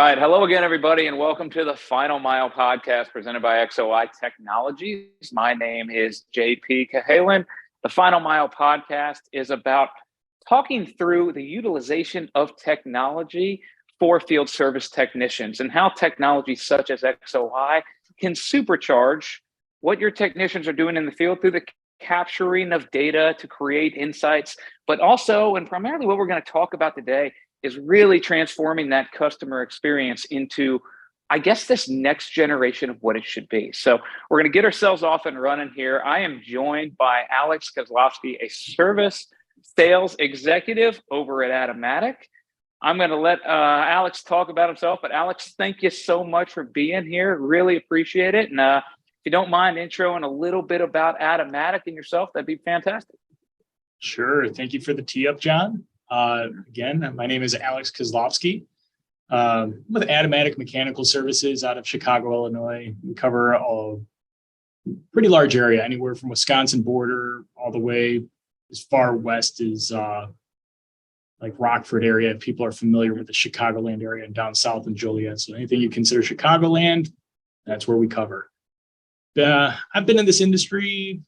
right. Hello again, everybody, and welcome to the Final Mile podcast presented by XOI Technologies. My name is JP Cahalan. The Final Mile podcast is about talking through the utilization of technology for field service technicians and how technology such as XOI can supercharge what your technicians are doing in the field through the capturing of data to create insights, but also, and primarily what we're going to talk about today, is really transforming that customer experience into, I guess, this next generation of what it should be. So we're going to get ourselves off and running here. I am joined by Alex Kaslofski, a service sales executive over at Atomatic. I'm going to let Alex talk about himself, but Alex, thank you so much for being here. Really appreciate it. And if you don't mind introing a little bit about Atomatic and yourself, that'd be fantastic. Sure. Thank you for the tee up, John. Again, my name is Alex Kaslofski. I'm with Atomatic Mechanical Services out of Chicago, Illinois. We cover a pretty large area, anywhere from Wisconsin border all the way as far west as like Rockford area. If people are familiar with the Chicagoland area, and down south in Joliet. So anything you consider Chicagoland, that's where we cover. I've been in this industry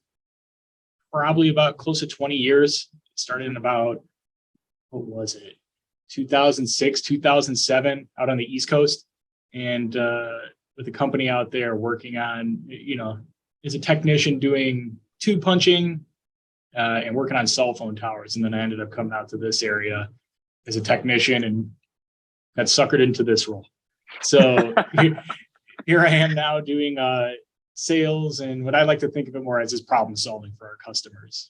probably about close to 20 years. Started in about, 2006, 2007, out on the East Coast, and with a company out there working on, as a technician doing tube punching and working on cell phone towers. And then I ended up coming out to this area as a technician and got suckered into this role. So here I am now doing sales and what I like to think of it more as is problem solving for our customers.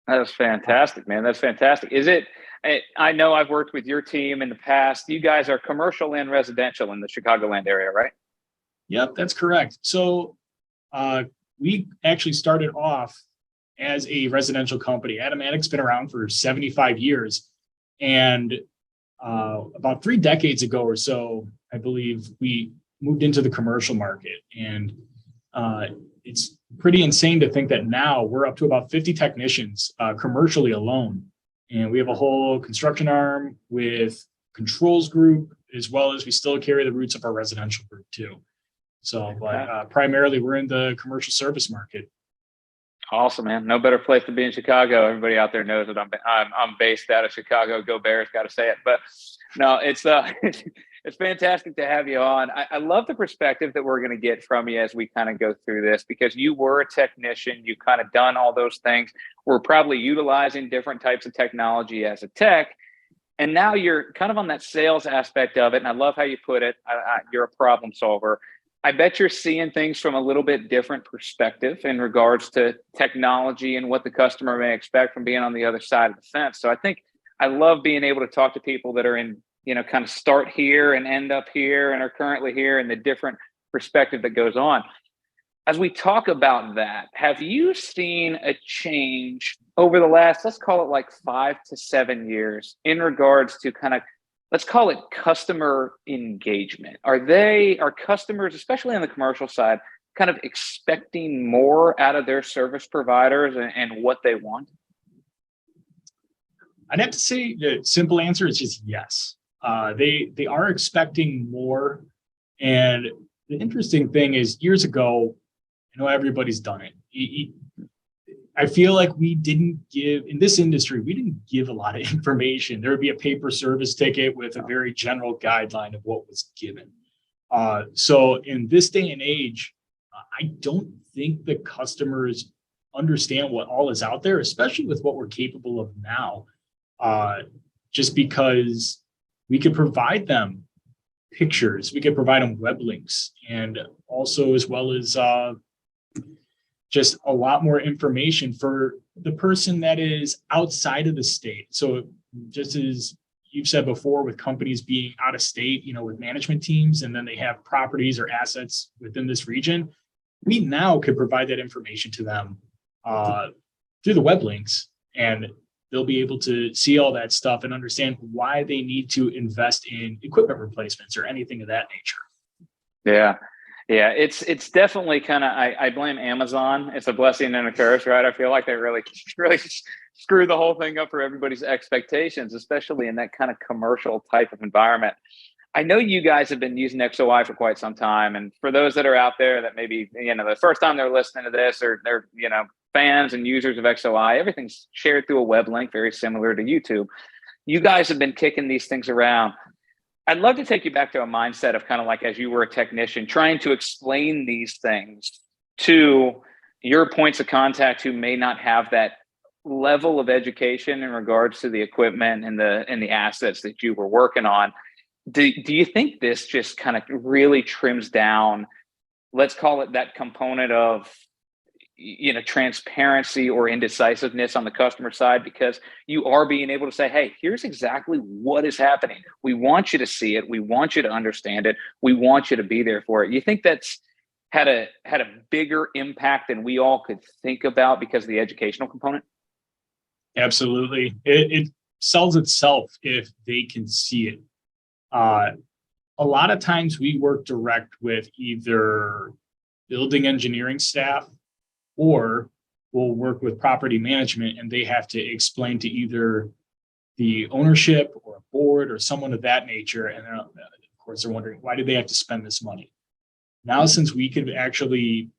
That's fantastic, man. That's fantastic. I know I've worked with your team in the past. You guys are commercial and residential in the Chicagoland area, right? Yep, that's correct. So we actually started off as a residential company. Atomatic's been around for 75 years. And about 3 decades ago or so, I believe, we moved into the commercial market. And it's pretty insane to think that now we're up to about 50 technicians commercially alone. And we have a whole construction arm with controls group, as well as we still carry the roots of our residential group too. So, but primarily we're in the commercial service market. Awesome, man. No better place to be in Chicago. Everybody out there knows that I'm based out of Chicago. Go Bears, got to say it. But no, it's it's fantastic to have you on. I love the perspective that we're going to get from you as we kind of go through this, because you were a technician. You kind of done all those things. We're probably utilizing different types of technology as a tech. And now you're kind of on that sales aspect of it. And I love how you put it. You're a problem solver. I bet you're seeing things from a little bit different perspective in regards to technology and what the customer may expect from being on the other side of the fence. So I love being able to talk to people that are in, kind of start here and end up here and are currently here, and the different perspective that goes on. As we talk about that, have you seen a change over the last, let's call it like 5 to 7 years, in regards to kind of, let's call it customer engagement? Are customers, especially on the commercial side, kind of expecting more out of their service providers and what they want? I'd have to say the simple answer is just yes. They are expecting more. And the interesting thing is, years ago, I know everybody's done it. I feel like in this industry, we didn't give a lot of information. There would be a paper service ticket with a very general guideline of what was given. So in this day and age, I don't think the customers understand what all is out there, especially with what we're capable of now. Just because we could provide them pictures, we could provide them web links, and also as well as just a lot more information for the person that is outside of the state. So just as you've said before, with companies being out of state, with management teams, and then they have properties or assets within this region, we now could provide that information to them through the web links, and they'll be able to see all that stuff and understand why they need to invest in equipment replacements or anything of that nature. Yeah, it's definitely kind of, I blame Amazon. It's a blessing and a curse, right? I feel like they really screw the whole thing up for everybody's expectations, especially in that kind of commercial type of environment. I know you guys have been using XOI for quite some time. And for those that are out there that maybe, the first time they're listening to this, or they're, fans and users of XOI, everything's shared through a web link, very similar to YouTube. You guys have been kicking these things around. I'd love to take you back to a mindset of kind of like, as you were a technician, trying to explain these things to your points of contact who may not have that level of education in regards to the equipment and the assets that you were working on. Do you think this just kind of really trims down, let's call it, that component of transparency or indecisiveness on the customer side, because you are being able to say, hey, here's exactly what is happening. We want you to see it. We want you to understand it. We want you to be there for it. You think that's had a bigger impact than we all could think about because of the educational component? Absolutely. It sells itself if they can see it. A lot of times we work direct with either building engineering staff, or we'll work with property management, and they have to explain to either the ownership or a board or someone of that nature. And of course, they're wondering, why did they have to spend this money? Now, since we could actually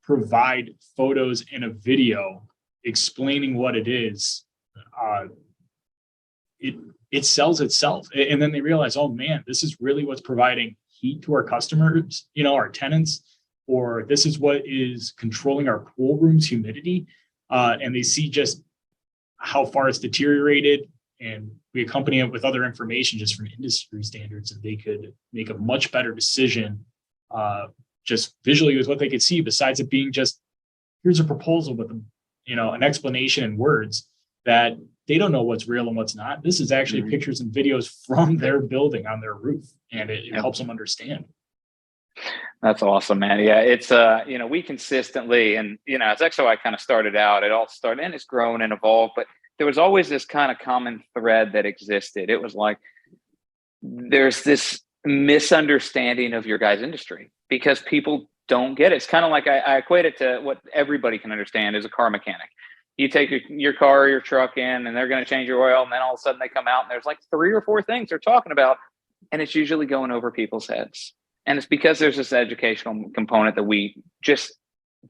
provide photos and a video explaining what it is, it sells itself. And then they realize, oh man, this is really what's providing heat to our customers, our tenants, or this is what is controlling our pool room's humidity. And they see just how far it's deteriorated, and we accompany it with other information just from industry standards, and they could make a much better decision just visually with what they could see, besides it being just, here's a proposal with an explanation in words that they don't know what's real and what's not. This is actually pictures and videos from their building on their roof, and it helps them understand. That's awesome, man. Yeah, it's we consistently, and as XOI kind of started out, it all started, and it's grown and evolved, but there was always this kind of common thread that existed. It was like, there's this misunderstanding of your guys' industry because people don't get it. It's kind of like I equate it to what everybody can understand as a car mechanic. You take your car or your truck in, and they're going to change your oil, and then all of a sudden they come out and there's like 3 or 4 things they're talking about, and it's usually going over people's heads. And it's because there's this educational component that we just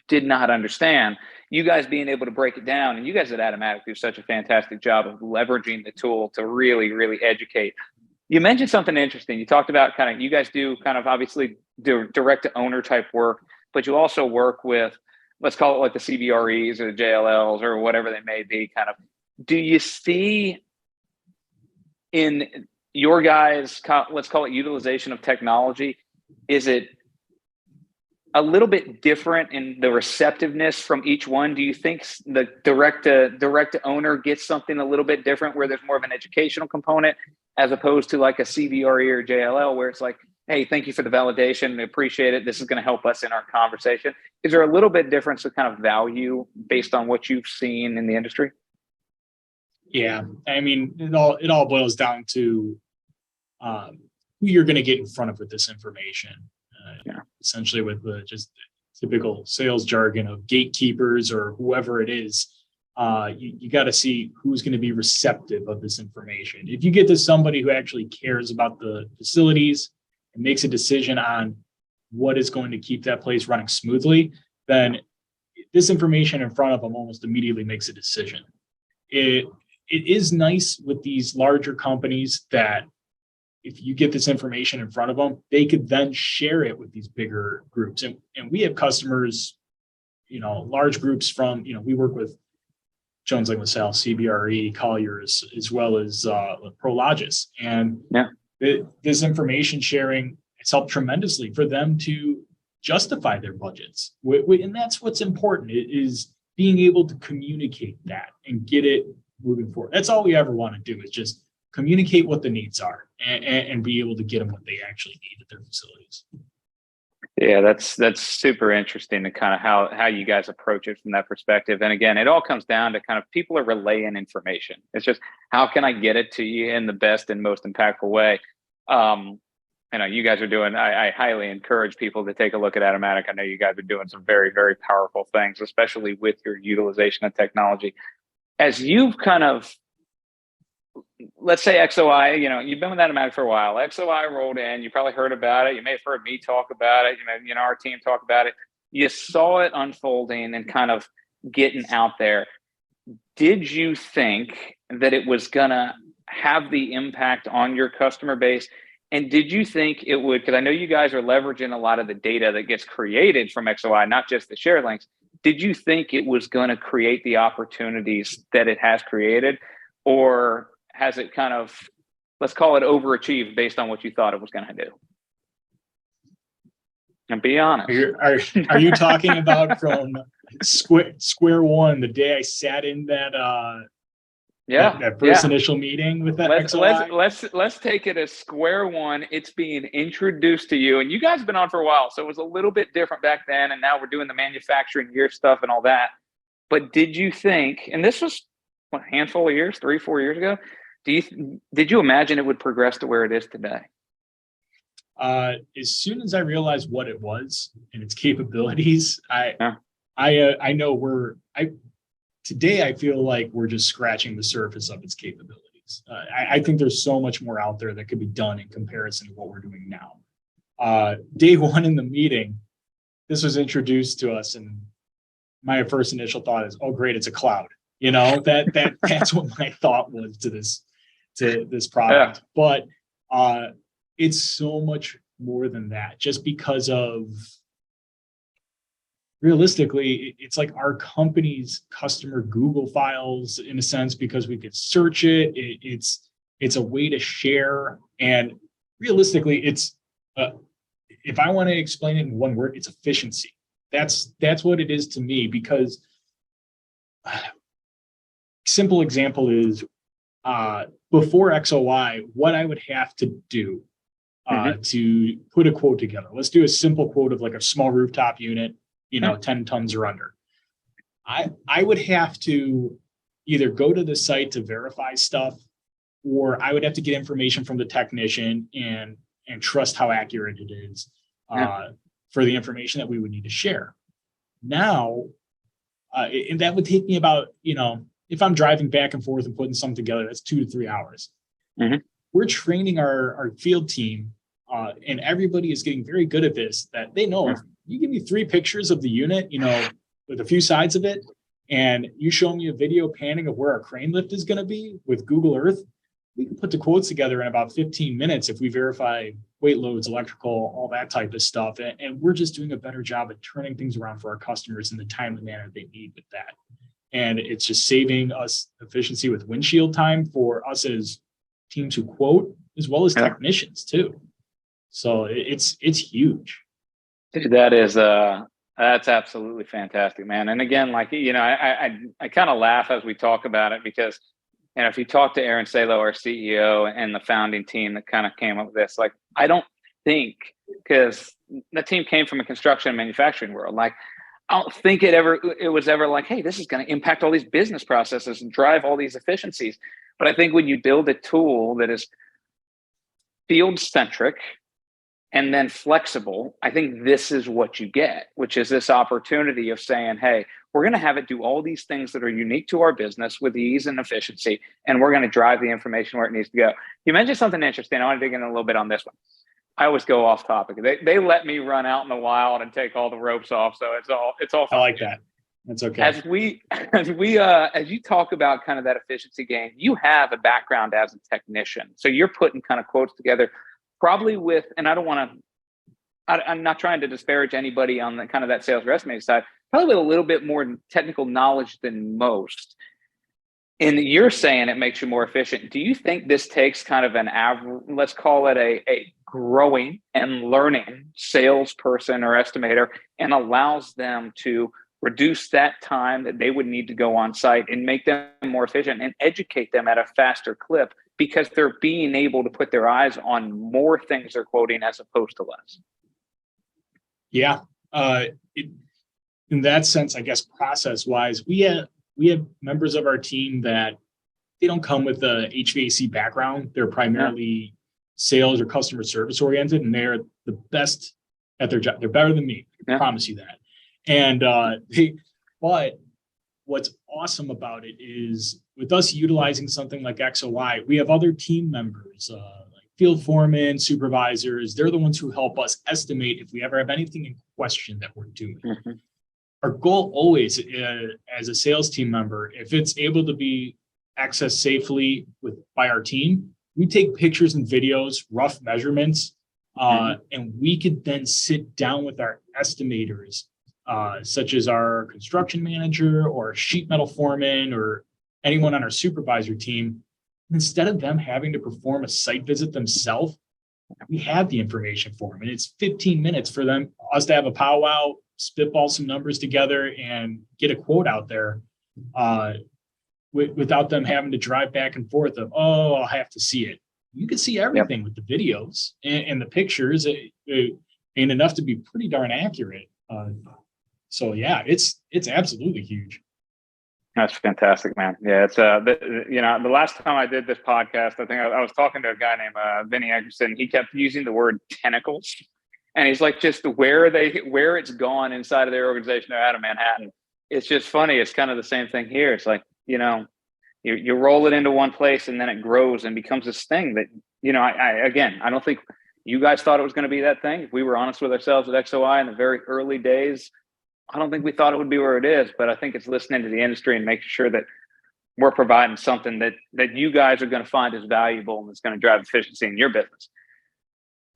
did not understand. You guys being able to break it down, and you guys at Atomatic do such a fantastic job of leveraging the tool to really, really educate. You mentioned something interesting. You talked about kind of, you guys do kind of obviously do direct to owner type work, but you also work with, let's call it like the CBREs or the JLLs or whatever they may be. Kind of, do you see in your guys', let's call it utilization of technology, is it a little bit different in the receptiveness from each one? Do you think the direct to owner gets something a little bit different, where there's more of an educational component, as opposed to like a CBRE or JLL, where it's like, hey, thank you for the validation, we appreciate it, this is going to help us in our conversation? Is there a little bit difference of kind of value based on what you've seen in the industry? Yeah, I mean, it all boils down to who you're going to get in front of with this information. Essentially, with the just typical sales jargon of gatekeepers or whoever it is, you got to see who's going to be receptive of this information. If you get to somebody who actually cares about the facilities and makes a decision on what is going to keep that place running smoothly, then this information in front of them almost immediately makes a decision. It is nice with these larger companies that if you get this information in front of them, they could then share it with these bigger groups. And we have customers, large groups from, we work with Jones Lang LaSalle, CBRE, Colliers, as well as Prologis. And this information sharing has helped tremendously for them to justify their budgets. And that's what's important, is being able to communicate that and get it moving forward. That's all we ever want to do, is just communicate what the needs are and be able to get them what they actually need at their facilities. Yeah, that's super interesting, to kind of how you guys approach it from that perspective. And again, it all comes down to kind of, people are relaying information. It's just, how can I get it to you in the best and most impactful way? You guys are doing, I highly encourage people to take a look at Atomatic. I know you guys are doing some very, very powerful things, especially with your utilization of technology. As you've kind of let's say XOI, you've been with Atomatic for a while. XOI rolled in. You probably heard about it. You may have heard me talk about it. Our team talk about it. You saw it unfolding and kind of getting out there. Did you think that it was going to have the impact on your customer base? And did you think it would, because I know you guys are leveraging a lot of the data that gets created from XOI, not just the share links. Did you think it was going to create the opportunities that it has created? Or has it kind of, let's call it overachieved based on what you thought it was going to do? And be honest. Are you talking about from square one, the day I sat in that that first initial meeting with that XOI? Let's take it as square one. It's being introduced to you, and you guys have been on for a while, so it was a little bit different back then, and now we're doing the manufacturing year stuff and all that. But did you think, and this was a handful of years, 3-4 years ago, did you imagine it would progress to where it is today? As soon as I realized what it was and its capabilities, I know today I feel like we're just scratching the surface of its capabilities. I think there's so much more out there that could be done in comparison to what we're doing now. Day one in the meeting, this was introduced to us, and my first initial thought is, oh great, it's a cloud. That's what my thought was to this product. Yeah. But it's so much more than that, just because of, realistically, it's like our company's customer Google files in a sense, because we could search it. It's a way to share. And realistically, it's if I want to explain it in one word, it's efficiency. That's what it is to me, because simple example is before XOI, what I would have to do to put a quote together. Let's do a simple quote of like a small rooftop unit, 10 tons or under. I would have to either go to the site to verify stuff, or I would have to get information from the technician and trust how accurate it is for the information that we would need to share. Now, and that would take me about, if I'm driving back and forth and putting something together, that's 2 to 3 hours. Mm-hmm. We're training our field team, and everybody is getting very good at this, that they know if you give me 3 pictures of the unit, with a few sides of it, and you show me a video panning of where our crane lift is going to be with Google Earth, we can put the quotes together in about 15 minutes if we verify weight loads, electrical, all that type of stuff. And we're just doing a better job at turning things around for our customers in the timely manner they need with that. And it's just saving us efficiency with windshield time for us as teams who quote, as well as technicians too. So it's huge. Dude, that's absolutely fantastic, man. And again, like, I kind of laugh as we talk about it, because, if you talk to Aaron Salo, our CEO, and the founding team that kind of came up with this, like, I don't think, because the team came from a construction and manufacturing world, like, I don't think it was ever like, hey, this is going to impact all these business processes and drive all these efficiencies. But I think when you build a tool that is field centric and then flexible, I think this is what you get, which is this opportunity of saying, hey, we're going to have it do all these things that are unique to our business with ease and efficiency, and we're going to drive the information where it needs to go. You mentioned something interesting. I want to dig in a little bit on this one. I always go off topic. They let me run out in the wild and take all the ropes off, so it's all fun. I like that. That's okay. As you talk about kind of that efficiency gain, you have a background as a technician, so you're putting kind of quotes together, probably with, and I'm not trying to disparage anybody on the kind of that sales resume side, probably with a little bit more technical knowledge than most. And you're saying it makes you more efficient. Do you think this takes kind of an average, let's call it a growing and learning salesperson or estimator, and allows them to reduce that time that they would need to go on site and make them more efficient and educate them at a faster clip, because they're being able to put their eyes on more things they're quoting as opposed to less? Yeah. In that sense, I guess process-wise, we have members of our team that they don't come with a HVAC background. They're primarily sales or customer service oriented, and they're the best at their job. They're better than me. I promise you that. And but what's awesome about it is with us utilizing something like XOI, we have other team members, like field foremen, supervisors. They're the ones who help us estimate if we ever have anything in question that we're doing. Mm-hmm. Our goal always, as a sales team member, if it's able to be accessed safely by our team, we take pictures and videos, rough measurements, and we could then sit down with our estimators, such as our construction manager or sheet metal foreman or anyone on our supervisor team. Instead of them having to perform a site visit themselves, we have the information for them. And it's 15 minutes for us to have a powwow, spitball some numbers together and get a quote out there without them having to drive back and forth of, oh, I'll have to see it. You can see everything with the videos and the pictures, and enough to be pretty darn accurate. So yeah, it's absolutely huge. That's fantastic, man. Yeah, it's the last time I did this podcast, I think I was talking to a guy named Vinny Eggerson. He kept using the word tentacles, and he's like, just where it's gone inside of their organization. They're out of Manhattan. It's just funny. It's kind of the same thing here. It's like, you roll it into one place and then it grows and becomes this thing that, I don't think you guys thought it was going to be that thing. If we were honest with ourselves at XOI in the very early days, I don't think we thought it would be where it is, but I think it's listening to the industry and making sure that we're providing something that you guys are going to find is valuable and it's going to drive efficiency in your business.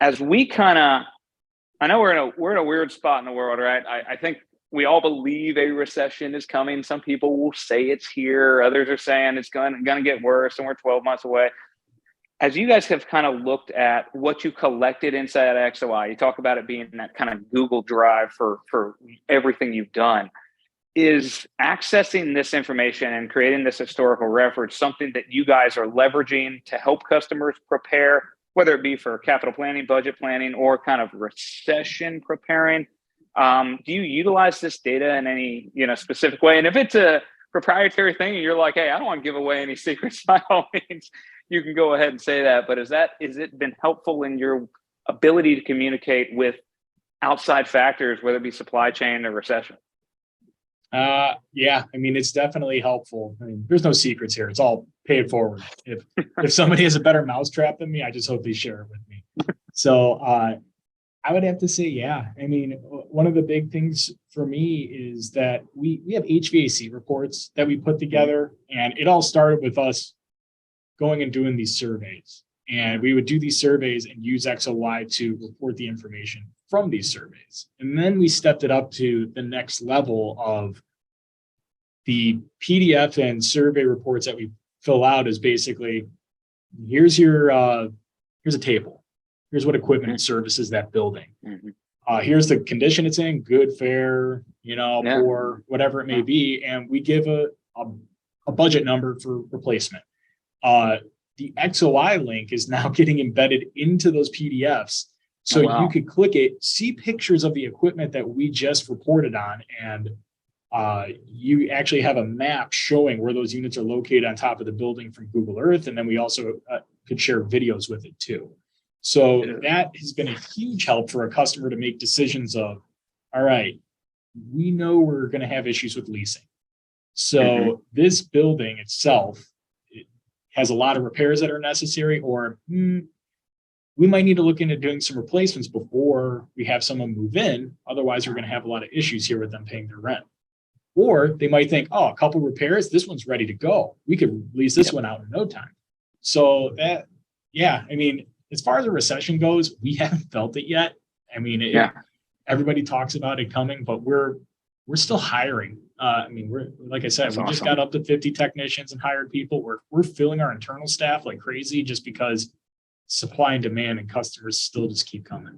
As we I know we're in a weird spot in the world, right? I think we all believe a recession is coming. Some people will say it's here. Others are saying it's going to get worse and we're 12 months away. As you guys have kind of looked at what you collected inside XOI, you talk about it being that kind of Google Drive for everything you've done. Is accessing this information and creating this historical reference something that you guys are leveraging to help customers prepare, whether it be for capital planning, budget planning, or kind of recession preparing? Do you utilize this data in any specific way? And if it's a proprietary thing and you're like, hey, I don't want to give away any secrets, by all means, you can go ahead and say that. But is it been helpful in your ability to communicate with outside factors, whether it be supply chain or recession? Yeah, I mean, it's definitely helpful. I mean, there's no secrets here. It's all paid forward. If somebody has a better mousetrap than me, I just hope they share it with me. So I would have to say, yeah. I mean, one of the big things for me is that we have HVAC reports that we put together, and it all started with us going and doing these surveys. And we would do these surveys and use XOI to report the information from these surveys. And then we stepped it up to the next level of the PDF and survey reports that we fill out is basically, here's a table. Here's what equipment services that building. Here's the condition it's in, good, fair, poor, whatever it may be. And we give a budget number for replacement. The XOI link is now getting embedded into those PDFs. So you could click it, see pictures of the equipment that we just reported on, and you actually have a map showing where those units are located on top of the building from Google Earth. And then we also could share videos with it too. So that has been a huge help for a customer to make decisions of, all right, we know we're going to have issues with leasing. So this building itself, it has a lot of repairs that are necessary, or we might need to look into doing some replacements before we have someone move in. Otherwise, we're going to have a lot of issues here with them paying their rent. Or they might think, oh, a couple repairs, this one's ready to go. We could lease this one out in no time. So that, yeah, I mean, as far as the recession goes, we haven't felt it yet. I mean, everybody talks about it coming, but we're still hiring. I mean, we're, like I said, we just got up to 50 technicians and hired people. We're filling our internal staff like crazy just because supply and demand and customers still just keep coming.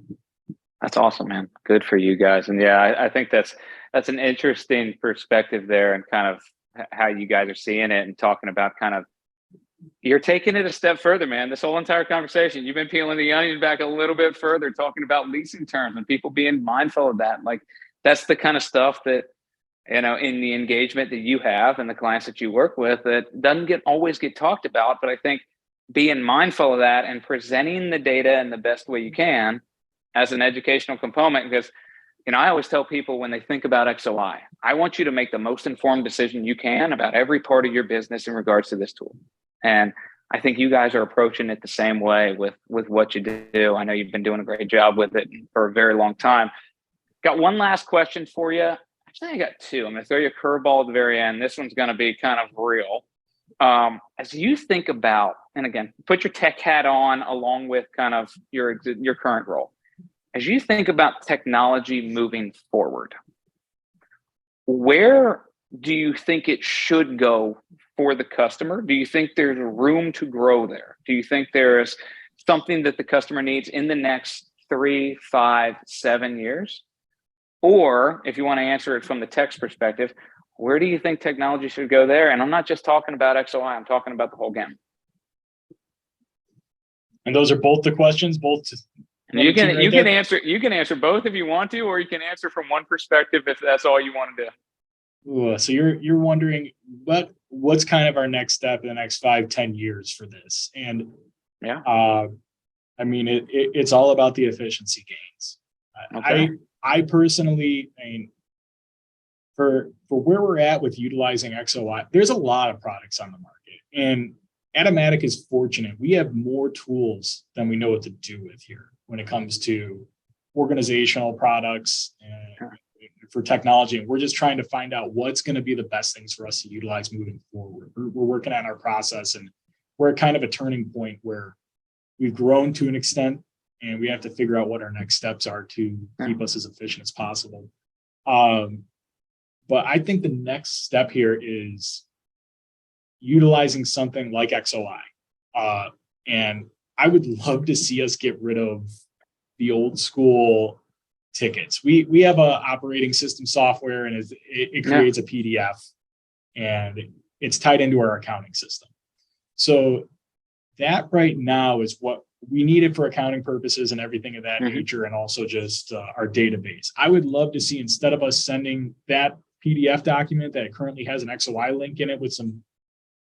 That's awesome, man. Good for you guys. And yeah, I think that's an interesting perspective there, and kind of how you guys are seeing it and talking about kind of, you're taking it a step further, man. This whole entire conversation, you've been peeling the onion back a little bit further, talking about leasing terms and people being mindful of that. Like, that's the kind of stuff that, in the engagement that you have and the clients that you work with, that doesn't always get talked about. But I think being mindful of that and presenting the data in the best way you can as an educational component, because And I always tell people when they think about XOI, I want you to make the most informed decision you can about every part of your business in regards to this tool. And I think you guys are approaching it the same way with what you do. I know you've been doing a great job with it for a very long time. Got one last question for you. Actually, I got two. I'm going to throw you a curveball at the very end. This one's going to be kind of real. As you think about, and again, put your tech hat on along with kind of your current role. As you think about technology moving forward, where do you think it should go for the customer? Do you think there's room to grow there? Do you think there's something that the customer needs in the next 3, 5, 7 years? Or if you want to answer it from the tech's perspective, where do you think technology should go there? And I'm not just talking about XOI, I'm talking about the whole gamut. And those are both the questions, both. You can answer both if you want to, or you can answer from one perspective if that's all you want to do. Ooh, so you're wondering what's kind of our next step in the next 5-10 years for this. And yeah, I mean it's all about the efficiency gains. Okay. I personally, I mean, for where we're at with utilizing XOI, there's a lot of products on the market, and Atomatic is fortunate. We have more tools than we know what to do with here when it comes to organizational products and for technology. And we're just trying to find out what's going to be the best things for us to utilize moving forward. We're working on our process, and we're at kind of a turning point where we've grown to an extent, and we have to figure out what our next steps are to keep us as efficient as possible. But I think the next step here is utilizing something like XOI. And I would love to see us get rid of the old school tickets. We have a operating system software, and it creates a PDF, and it's tied into our accounting system. So that right now is what we needed for accounting purposes and everything of that nature, and also just our database. I would love to see, instead of us sending that PDF document that currently has an XOI link in it with some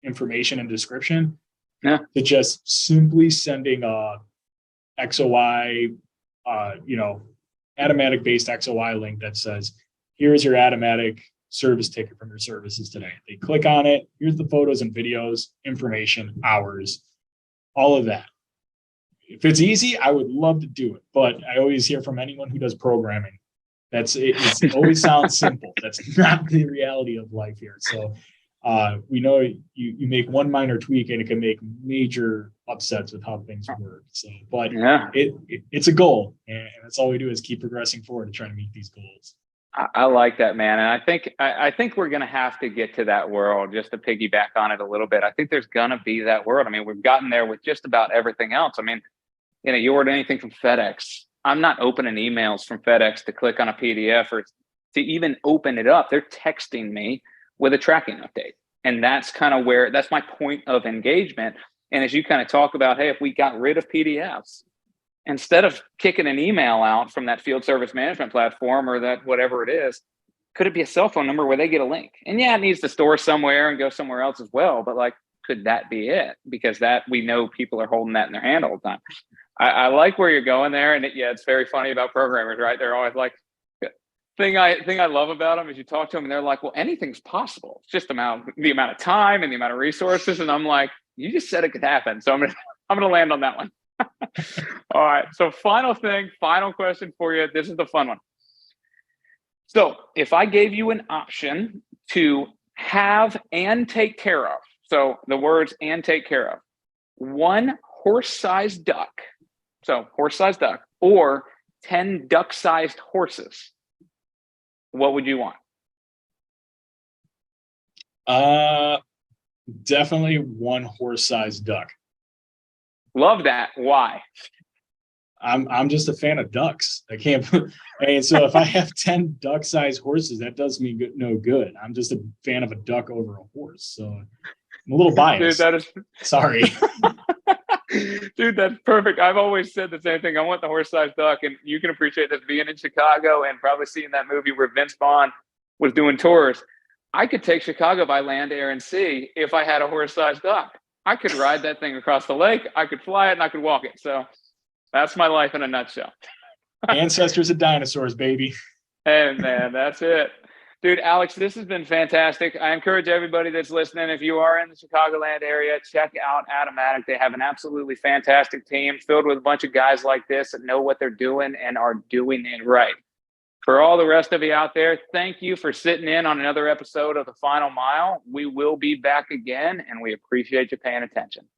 information and description, to just simply sending a XOI, Atomatic based XOI link that says, here's your Atomatic service ticket from your services today. They click on it. Here's the photos and videos, information, hours, all of that. If it's easy, I would love to do it. But I always hear from anyone who does programming, it always sounds simple. That's not the reality of life here. So we know you make one minor tweak and it can make major upsets with how things work. So, but it's a goal, and that's all we do is keep progressing forward to try to meet these goals. I like that, man. And I think we're going to have to get to that world, just to piggyback on it a little bit. I think there's going to be that world. I mean, we've gotten there with just about everything else. I mean, you order anything from FedEx. I'm not opening emails from FedEx to click on a PDF or to even open it up. They're texting me with a tracking update. And that's kind of that's my point of engagement. And as you kind of talk about, hey, if we got rid of PDFs, instead of kicking an email out from that field service management platform or that whatever it is, could it be a cell phone number where they get a link? And it needs to store somewhere and go somewhere else as well. But could that be it? Because that we know people are holding that in their hand all the time. I like where you're going there. And it's very funny about programmers, right? They're always like, thing I love about them is you talk to them and they're like, well, anything's possible. It's just the amount of time and the amount of resources. And I'm like, you just said it could happen. So I'm gonna land on that one. All right. So final question for you. This is the fun one. So if I gave you an option to have and take care of, so the words and take care of, one horse-sized duck, so horse-sized duck, or 10 duck-sized horses, what would you want? Definitely one horse-sized duck. Love that. Why? I'm just a fan of ducks. I can't. And so if I have 10 duck-sized horses, that does me no good. I'm just a fan of a duck over a horse. So I'm a little biased. Dude, sorry. Dude, that's perfect. I've always said the same thing. I want the horse-sized duck, and you can appreciate this being in Chicago and probably seeing that movie where Vince Vaughn was doing tours. I could take Chicago by land, air, and sea if I had a horse-sized duck. I could ride that thing across the lake. I could fly it, and I could walk it. So that's my life in a nutshell. Ancestors of dinosaurs, baby. Hey, man, that's it. Dude, Alex, this has been fantastic. I encourage everybody that's listening, if you are in the Chicagoland area, check out Atomatic. They have an absolutely fantastic team filled with a bunch of guys like this that know what they're doing and are doing it right. For all the rest of you out there, thank you for sitting in on another episode of The Final Mile. We will be back again, and we appreciate you paying attention.